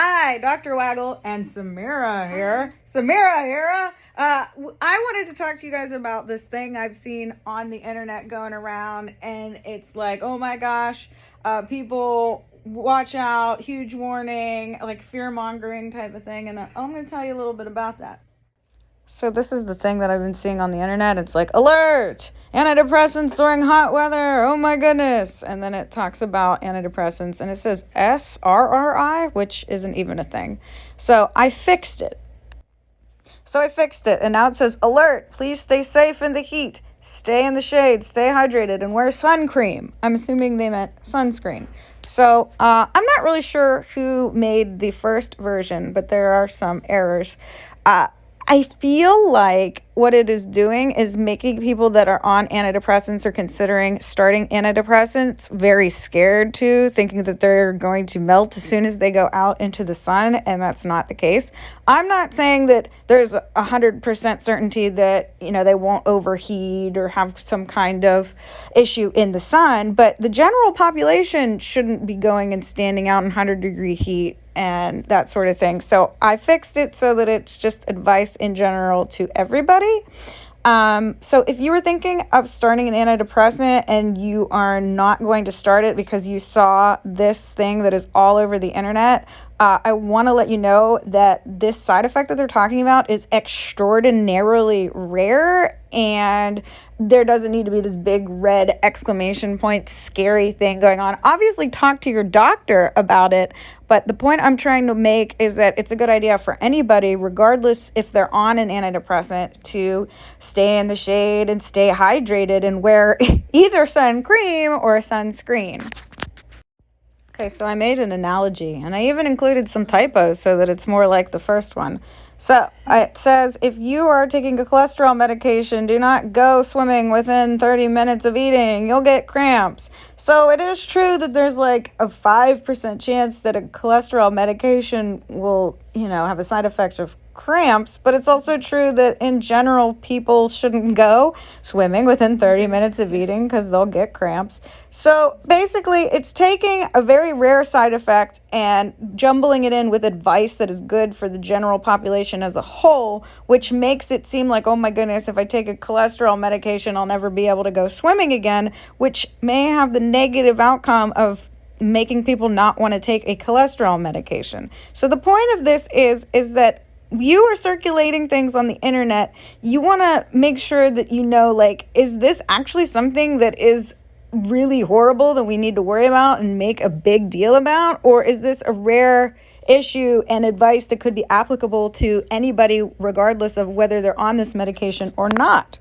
Hi, Dr. Waggle and Samira here. Samira here. I wanted to talk to you guys about this thing I've seen on the internet going around, and it's like, oh my gosh, people watch out, huge warning, like fear mongering type of thing. And I'm going to tell you a little bit about that. So this is the thing that I've been seeing on the internet. It's like, alert, antidepressants during hot weather. Oh my goodness. And then it talks about antidepressants and it says SRRI, which isn't even a thing. So I fixed it. And now it says, alert, please stay safe in the heat. Stay in the shade, stay hydrated, and wear sun cream. I'm assuming they meant sunscreen. So I'm not really sure who made the first version, but there are some errors. I feel like what it is doing is making people that are on antidepressants or considering starting antidepressants very scared too, thinking that they're going to melt as soon as they go out into the sun, and that's not the case. I'm not saying that there's 100% certainty that, they won't overheat or have some kind of issue in the sun, but the general population shouldn't be going and standing out in 100-degree heat and that sort of thing. So I fixed it so that it's just advice in general to everybody. So if you were thinking of starting an antidepressant and you are not going to start it because you saw this thing that is all over the internet, I want to let you know that this side effect that they're talking about is extraordinarily rare, and there doesn't need to be this big red exclamation point scary thing going on. Obviously, talk to your doctor about it, but the point I'm trying to make is that it's a good idea for anybody, regardless if they're on an antidepressant, to stay in the shade and stay hydrated and wear either sun cream or sunscreen. Okay, so I made an analogy, and I even included some typos so that it's more like the first one. So it says, if you are taking a cholesterol medication, do not go swimming within 30 minutes of eating. You'll get cramps. So it is true that there's like a 5% chance that a cholesterol medication will, have a side effect of cramps, but it's also true that in general people shouldn't go swimming within 30 minutes of eating because they'll get cramps. So basically it's taking a very rare side effect and jumbling it in with advice that is good for the general population as a whole, which makes it seem like, oh my goodness, if I take a cholesterol medication I'll never be able to go swimming again, which may have the negative outcome of making people not want to take a cholesterol medication. So the point of this is that you are circulating things on the internet. You want to make sure that is this actually something that is really horrible that we need to worry about and make a big deal about? Or is this a rare issue and advice that could be applicable to anybody regardless of whether they're on this medication or not?